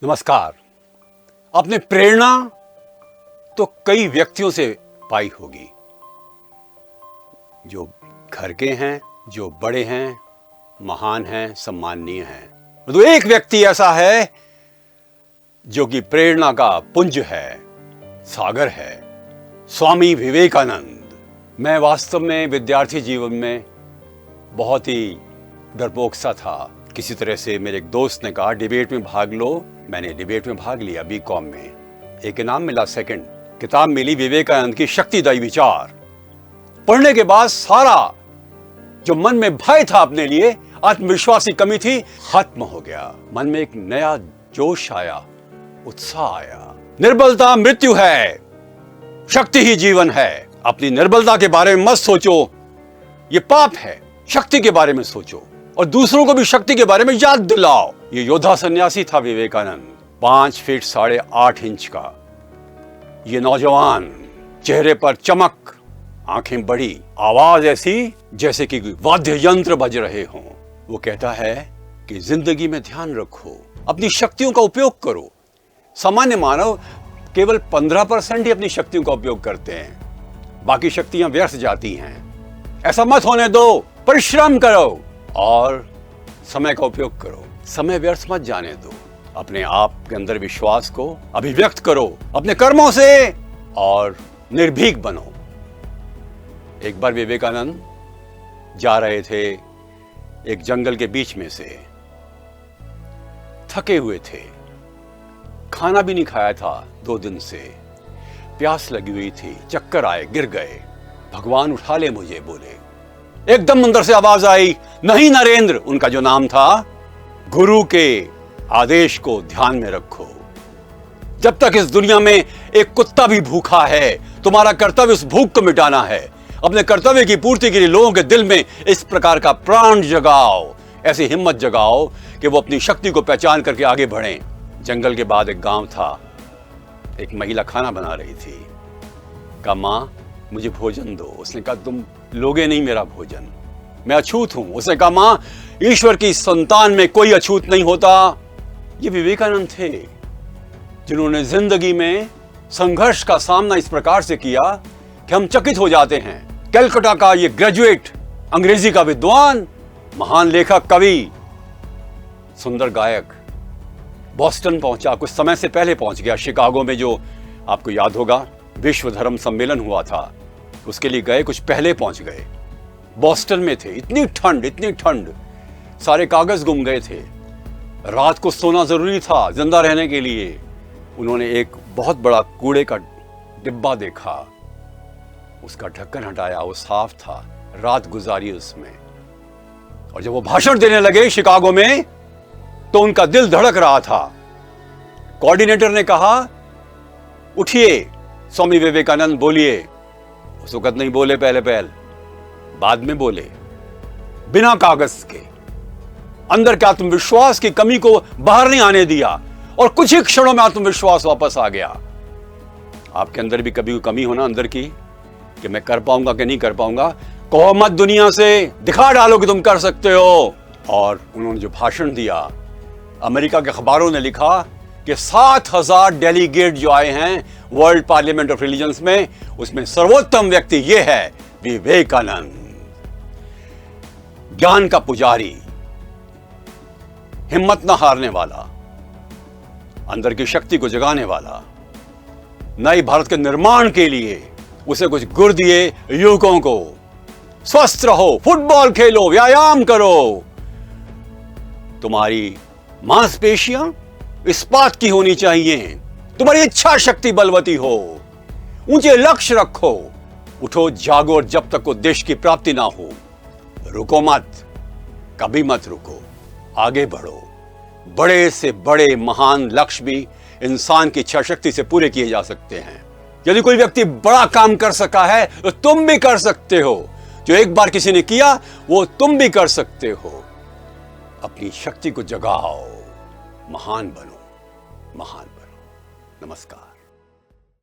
नमस्कार। आपने प्रेरणा तो कई व्यक्तियों से पाई होगी, जो घर के हैं, जो बड़े हैं, महान हैं, सम्माननीय हैं। तो एक व्यक्ति ऐसा है जो कि प्रेरणा का पुंज है, सागर है, स्वामी विवेकानंद। मैं वास्तव में विद्यार्थी जीवन में बहुत ही डरपोक सा था। किसी तरह से मेरे एक दोस्त ने कहा डिबेट में भाग लो। मैंने डिबेट में भाग लिया बीकॉम में। एक इनाम मिला, सेकंड। किताब मिली विवेकानंद की शक्तिदायी विचार। पढ़ने के बाद सारा जो मन में भय था अपने लिए, आत्मविश्वास की कमी थी, खत्म हो गया। मन में एक नया जोश आया, उत्साह आया। निर्बलता मृत्यु है, शक्ति ही जीवन है। अपनी निर्बलता के बारे में मत सोचो, ये पाप है। शक्ति के बारे में सोचो और दूसरों को भी शक्ति के बारे में याद दिलाओ। ये योद्धा सन्यासी था विवेकानंद, 5 फीट 8.5 इंच का। ये नौजवान, चेहरे पर चमक, आंखें बड़ी, आवाज ऐसी जैसे कि वाद्य यंत्र बज रहे हों। वो कहता है कि जिंदगी में ध्यान रखो, अपनी शक्तियों का उपयोग करो। सामान्य मानव केवल 15% ही अपनी शक्तियों का उपयोग करते हैं, बाकी शक्तियां व्यर्थ जाती हैं। ऐसा मत होने दो। परिश्रम करो और समय का उपयोग करो। समय व्यर्थ मत जाने दो। अपने आप के अंदर विश्वास को अभिव्यक्त करो अपने कर्मों से और निर्भीक बनो। एक बार विवेकानंद जा रहे थे एक जंगल के बीच में से। थके हुए थे, खाना भी नहीं खाया था 2 दिन से, प्यास लगी हुई थी, चक्कर आए, गिर गए। भगवान उठा ले मुझे, बोले। एकदम अंदर से आवाज आई, नहीं नरेंद्र, उनका जो नाम था, गुरु के आदेश को ध्यान में रखो। जब तक इस दुनिया में एक कुत्ता भी भूखा है, तुम्हारा कर्तव्य उस भूख को मिटाना है। अपने कर्तव्य की पूर्ति के लिए लोगों के दिल में इस प्रकार का प्राण जगाओ, ऐसी हिम्मत जगाओ कि वो अपनी शक्ति को पहचान करके आगे बढ़ें। जंगल के बाद एक गांव था। एक महिला खाना बना रही थी। कहा, मां मुझे भोजन दो। उसने कहा, तुम लोगे नहीं मेरा भोजन, मैं अछूत हूं। उसने कहा, मां ईश्वर की संतान में कोई अछूत नहीं होता। ये विवेकानंद थे जिन्होंने जिंदगी में संघर्ष का सामना इस प्रकार से किया कि हम चकित हो जाते हैं। कलकत्ता का ये ग्रेजुएट, अंग्रेजी का विद्वान, महान लेखक, कवि, सुंदर गायक, बॉस्टन पहुंचा। कुछ समय से पहले पहुंच गया। शिकागो में जो आपको याद होगा विश्व धर्म सम्मेलन हुआ था, उसके लिए गए, कुछ पहले पहुंच गए। बॉस्टन में थे, इतनी ठंड, सारे कागज गुम गए थे। रात को सोना जरूरी था जिंदा रहने के लिए। उन्होंने एक बहुत बड़ा कूड़े का डिब्बा देखा, उसका ढक्कन हटाया, वो साफ था। रात गुजारी उसमें। और जब वो भाषण देने लगे शिकागो में, तो उनका दिल धड़क रहा था। कोऑर्डिनेटर ने कहा, उठिए स्वामी विवेकानंद, बोलिए। उस वक्त नहीं बोले, पहले बाद में बोले, बिना कागज के। अंदर के आत्मविश्वास की कमी को बाहर नहीं आने दिया और कुछ ही क्षणों में आत्मविश्वास वापस आ गया। आपके अंदर भी कभी कमी होना अंदर की, कि मैं कर पाऊंगा कि नहीं कर पाऊंगा, कहो मत दुनिया से, दिखा डालो कि तुम कर सकते हो। और उन्होंने जो भाषण दिया, अमेरिका के अखबारों ने लिखा कि 7000 डेलीगेट जो आए हैं वर्ल्ड पार्लियामेंट ऑफ रिलीजन्स में, उसमें सर्वोत्तम व्यक्ति यह है विवेकानंद। ज्ञान का पुजारी, हिम्मत न हारने वाला, अंदर की शक्ति को जगाने वाला, नए भारत के निर्माण के लिए उसे कुछ गुर दिए युवकों को। स्वस्थ रहो, फुटबॉल खेलो, व्यायाम करो। तुम्हारी मांसपेशियां इस्पात की होनी चाहिए, तुम्हारी इच्छा शक्ति बलवती हो, ऊंचे लक्ष्य रखो, उठो जागो, और जब तक उद्देश्य की प्राप्ति ना हो रुको मत, कभी मत रुको, आगे बढ़ो। बड़े से बड़े महान लक्ष्य भी इंसान की इच्छा शक्ति से पूरे किए जा सकते हैं। यदि कोई व्यक्ति बड़ा काम कर सका है तो तुम भी कर सकते हो। जो एक बार किसी ने किया वो तुम भी कर सकते हो। अपनी शक्ति को जगाओ, महान बनो, महान बनो। नमस्कार।